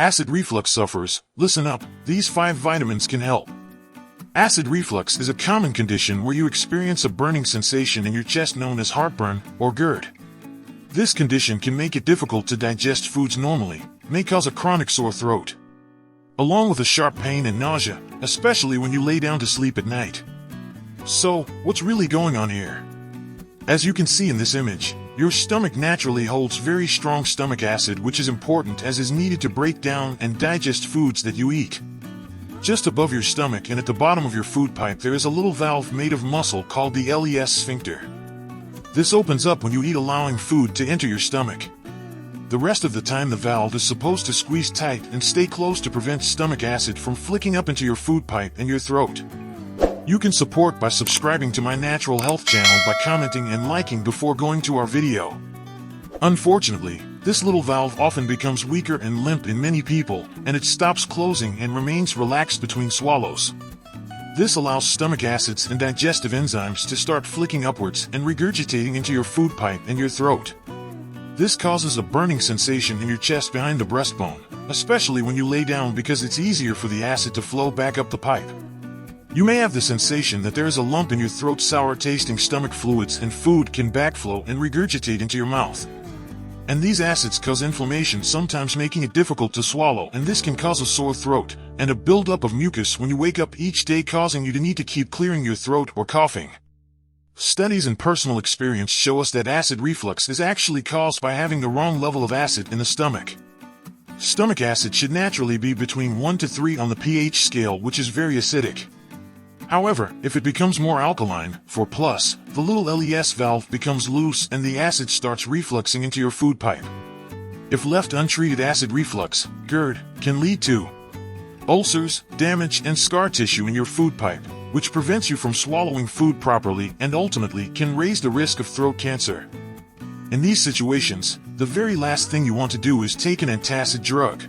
Acid reflux sufferers, listen up, these 5 vitamins can help. Acid reflux is a common condition where you experience a burning sensation in your chest known as heartburn, or GERD. This condition can make it difficult to digest foods normally, may cause a chronic sore throat, along with a sharp pain and nausea, especially when you lay down to sleep at night. So, what's really going on here? As you can see in this image, your stomach naturally holds very strong stomach acid, which is important as is needed to break down and digest foods that you eat. Just above your stomach and at the bottom of your food pipe there is a little valve made of muscle called the LES sphincter. This opens up when you eat, allowing food to enter your stomach. The rest of the time the valve is supposed to squeeze tight and stay closed to prevent stomach acid from flicking up into your food pipe and your throat. You can support by subscribing to my Natural Health channel by commenting and liking before going to our video. Unfortunately, this little valve often becomes weaker and limp in many people, and it stops closing and remains relaxed between swallows. This allows stomach acids and digestive enzymes to start flicking upwards and regurgitating into your food pipe and your throat. This causes a burning sensation in your chest behind the breastbone, especially when you lay down, because it's easier for the acid to flow back up the pipe. You may have the sensation that there is a lump in your throat, sour-tasting stomach fluids, and food can backflow and regurgitate into your mouth. And these acids cause inflammation, sometimes making it difficult to swallow, and this can cause a sore throat and a buildup of mucus when you wake up each day, causing you to need to keep clearing your throat or coughing. Studies and personal experience show us that acid reflux is actually caused by having the wrong level of acid in the stomach. Stomach acid should naturally be between 1 to 3 on the pH scale, which is very acidic. However, if it becomes more alkaline, 4+, the little LES valve becomes loose and the acid starts refluxing into your food pipe. If left untreated, acid reflux, GERD, can lead to ulcers, damage, and scar tissue in your food pipe, which prevents you from swallowing food properly and ultimately can raise the risk of throat cancer. In these situations, the very last thing you want to do is take an antacid drug.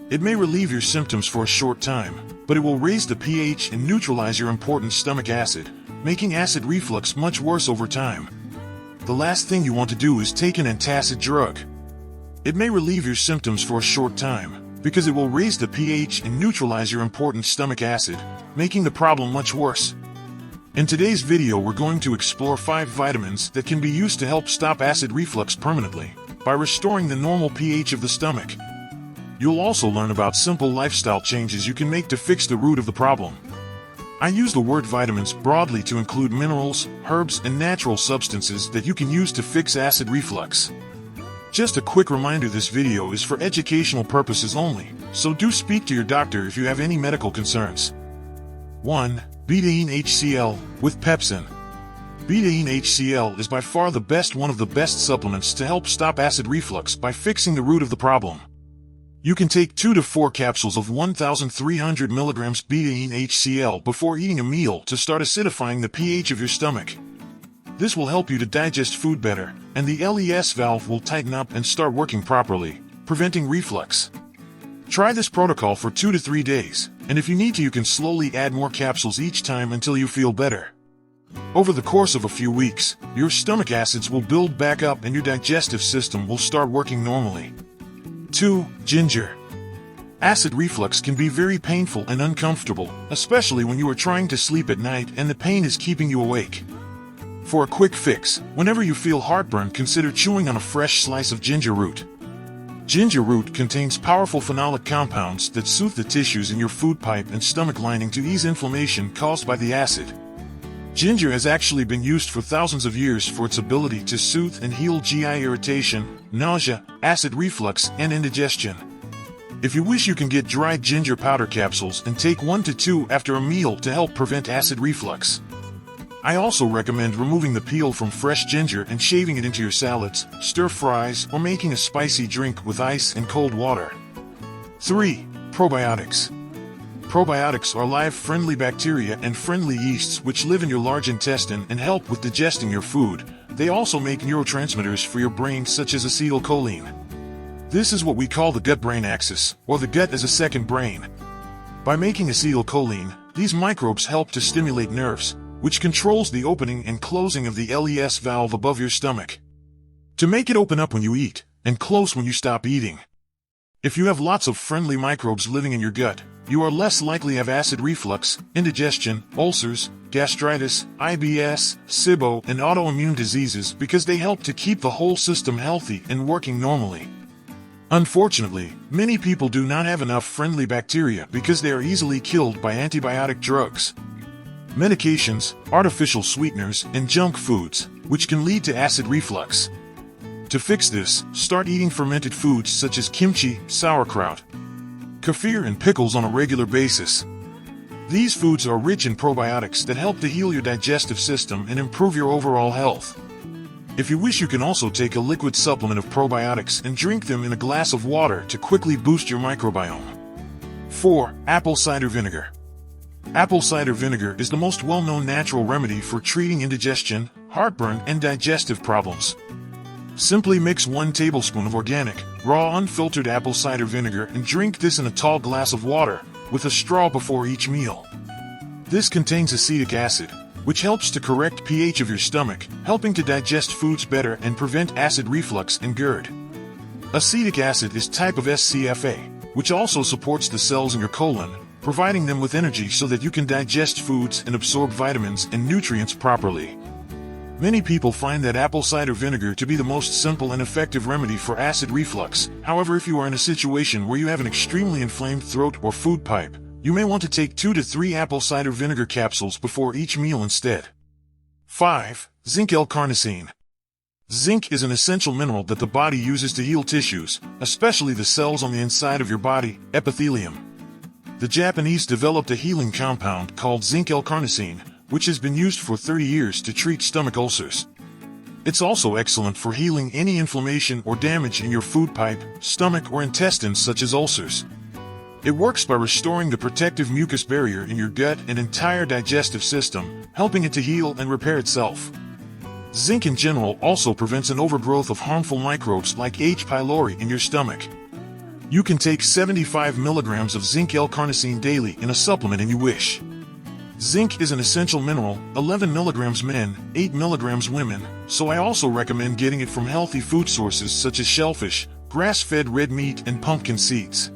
It may relieve your symptoms for a short time, but it will raise the pH and neutralize your important stomach acid, making acid reflux much worse over time. The last thing you want to do is take an antacid drug. It may relieve your symptoms for a short time, because it will raise the pH and neutralize your important stomach acid, making the problem much worse. In today's video we're going to explore 5 vitamins that can be used to help stop acid reflux permanently, by restoring the normal pH of the stomach. You'll also learn about simple lifestyle changes you can make to fix the root of the problem. I use the word vitamins broadly to include minerals, herbs, and natural substances that you can use to fix acid reflux. Just a quick reminder, this video is for educational purposes only, so do speak to your doctor if you have any medical concerns. 1. Betaine HCl, with pepsin. Betaine HCl is by far one of the best supplements to help stop acid reflux by fixing the root of the problem. You can take 2 to 4 capsules of 1,300 mg betaine HCl before eating a meal to start acidifying the pH of your stomach. This will help you to digest food better, and the LES valve will tighten up and start working properly, preventing reflux. Try this protocol for 2 to 3 days, and if you need to you can slowly add more capsules each time until you feel better. Over the course of a few weeks, your stomach acids will build back up and your digestive system will start working normally. 2. Ginger. Acid reflux can be very painful and uncomfortable, especially when you are trying to sleep at night and the pain is keeping you awake. For a quick fix, whenever you feel heartburn, consider chewing on a fresh slice of ginger root. Ginger root contains powerful phenolic compounds that soothe the tissues in your food pipe and stomach lining to ease inflammation caused by the acid. Ginger has actually been used for thousands of years for its ability to soothe and heal GI irritation, nausea, acid reflux, and indigestion. If you wish, you can get dried ginger powder capsules and take 1 to 2 after a meal to help prevent acid reflux. I also recommend removing the peel from fresh ginger and shaving it into your salads, stir fries, or making a spicy drink with ice and cold water. 3. Probiotics. Probiotics are live, friendly bacteria and friendly yeasts which live in your large intestine and help with digesting your food. They also make neurotransmitters for your brain such as acetylcholine. This is what we call the gut-brain axis, or the gut as a second brain. By making acetylcholine, these microbes help to stimulate nerves, which controls the opening and closing of the LES valve above your stomach, to make it open up when you eat, and close when you stop eating. If you have lots of friendly microbes living in your gut, you are less likely to have acid reflux, indigestion, ulcers, gastritis, IBS, SIBO, and autoimmune diseases because they help to keep the whole system healthy and working normally. Unfortunately, many people do not have enough friendly bacteria because they are easily killed by antibiotic drugs, medications, artificial sweeteners, and junk foods, which can lead to acid reflux. To fix this, start eating fermented foods such as kimchi, sauerkraut, kefir, and pickles on a regular basis. These foods are rich in probiotics that help to heal your digestive system and improve your overall health. If you wish, you can also take a liquid supplement of probiotics and drink them in a glass of water to quickly boost your microbiome. 4. Apple cider vinegar. Apple cider vinegar is the most well-known natural remedy for treating indigestion, heartburn, and digestive problems. Simply mix 1 tablespoon of organic, raw unfiltered apple cider vinegar and drink this in a tall glass of water, with a straw before each meal. This contains acetic acid, which helps to correct pH of your stomach, helping to digest foods better and prevent acid reflux and GERD. Acetic acid is type of SCFA, which also supports the cells in your colon, providing them with energy so that you can digest foods and absorb vitamins and nutrients properly. Many people find that apple cider vinegar to be the most simple and effective remedy for acid reflux. However, if you are in a situation where you have an extremely inflamed throat or food pipe, you may want to take 2 to 3 apple cider vinegar capsules before each meal instead. 5. Zinc L-carnosine. Zinc is an essential mineral that the body uses to heal tissues, especially the cells on the inside of your body, epithelium. The Japanese developed a healing compound called zinc L-carnosine, which has been used for 30 years to treat stomach ulcers. It's also excellent for healing any inflammation or damage in your food pipe, stomach, or intestines such as ulcers. It works by restoring the protective mucus barrier in your gut and entire digestive system, helping it to heal and repair itself. Zinc in general also prevents an overgrowth of harmful microbes like H. pylori in your stomach. You can take 75 milligrams of zinc L-carnosine daily in a supplement if you wish. Zinc is an essential mineral, 11 milligrams men, 8 milligrams women, so I also recommend getting it from healthy food sources such as shellfish, grass-fed red meat, and pumpkin seeds.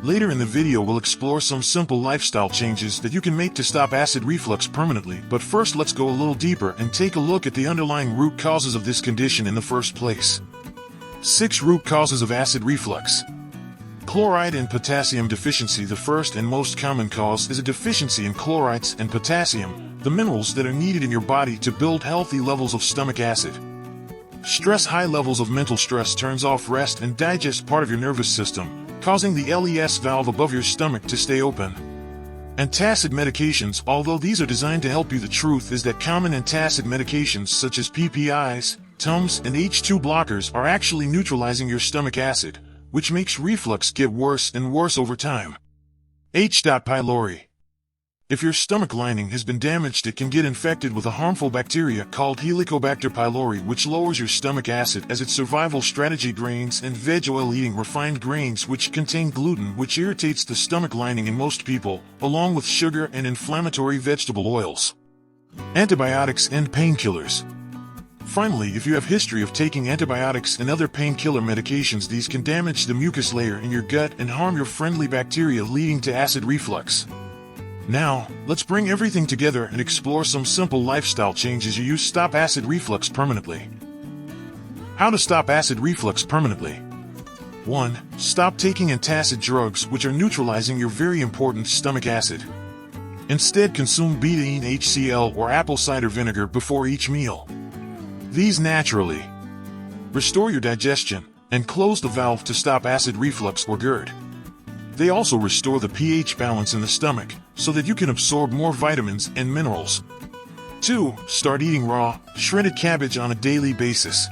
Later in the video we'll explore some simple lifestyle changes that you can make to stop acid reflux permanently, but first let's go a little deeper and take a look at the underlying root causes of this condition in the first place. 6 root causes of acid reflux. Chloride and potassium deficiency. The first and most common cause is a deficiency in chlorides and potassium, the minerals that are needed in your body to build healthy levels of stomach acid. Stress. High levels of mental stress turns off rest and digest part of your nervous system, causing the LES valve above your stomach to stay open. Antacid medications. Although these are designed to help you, the truth is that common antacid medications such as PPIs, Tums, and H2 blockers are actually neutralizing your stomach acid, which makes reflux get worse and worse over time. H. pylori. If your stomach lining has been damaged, it can get infected with a harmful bacteria called Helicobacter pylori, which lowers your stomach acid as its survival strategy. Grains and veg oil. Eating refined grains which contain gluten, which irritates the stomach lining in most people, along with sugar and inflammatory vegetable oils. Antibiotics and painkillers. Finally, if you have history of taking antibiotics and other painkiller medications, these can damage the mucus layer in your gut and harm your friendly bacteria, leading to acid reflux. Now, let's bring everything together and explore some simple lifestyle changes you use to stop acid reflux permanently. How to stop acid reflux permanently. 1. Stop taking antacid drugs, which are neutralizing your very important stomach acid. Instead, consume betaine HCl or apple cider vinegar before each meal. These naturally restore your digestion and close the valve to stop acid reflux or GERD. They also restore the pH balance in the stomach so that you can absorb more vitamins and minerals. 2. Start eating raw, shredded cabbage on a daily basis.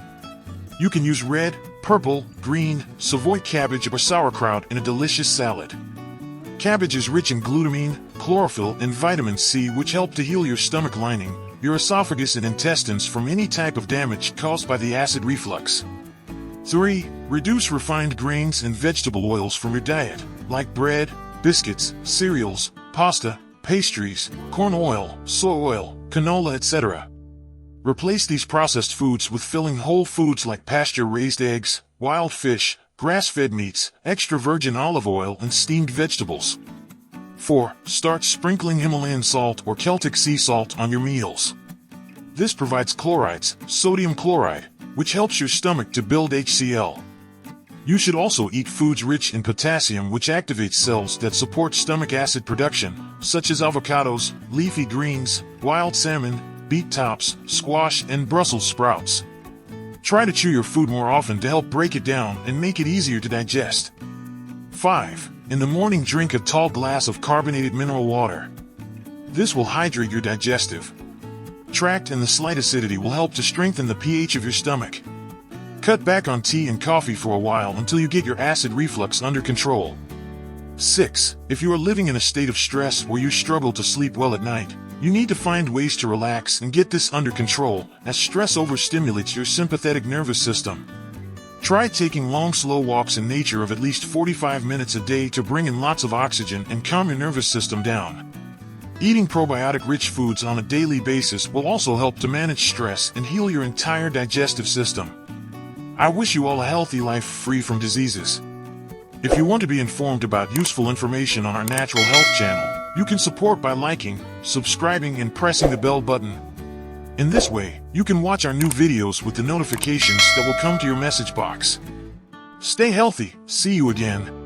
You can use red, purple, green, Savoy cabbage or sauerkraut in a delicious salad. Cabbage is rich in glutamine, chlorophyll, and vitamin C, which help to heal your stomach lining, your esophagus, and intestines from any type of damage caused by the acid reflux. 3. Reduce refined grains and vegetable oils from your diet, like bread, biscuits, cereals, pasta, pastries, corn oil, soy oil, canola, etc. Replace these processed foods with filling whole foods like pasture-raised eggs, wild fish, grass-fed meats, extra virgin olive oil, and steamed vegetables. 4. Start sprinkling Himalayan salt or Celtic sea salt on your meals. This provides chlorides, sodium chloride, which helps your stomach to build HCl. You should also eat foods rich in potassium, which activates cells that support stomach acid production, such as avocados, leafy greens, wild salmon, beet tops, squash, and Brussels sprouts. Try to chew your food more often to help break it down and make it easier to digest. 5. In the morning, drink a tall glass of carbonated mineral water. This will hydrate your digestive tract, and the slight acidity will help to strengthen the pH of your stomach. Cut back on tea and coffee for a while until you get your acid reflux under control. 6. If you are living in a state of stress where you struggle to sleep well at night, you need to find ways to relax and get this under control, as stress overstimulates your sympathetic nervous system. Try taking long, slow walks in nature of at least 45 minutes a day to bring in lots of oxygen and calm your nervous system down. Eating probiotic-rich foods on a daily basis will also help to manage stress and heal your entire digestive system. I wish you all a healthy life free from diseases. If you want to be informed about useful information on our Natural Health channel, you can support by liking, subscribing, and pressing the bell button. In this way, you can watch our new videos with the notifications that will come to your message box. Stay healthy. See you again.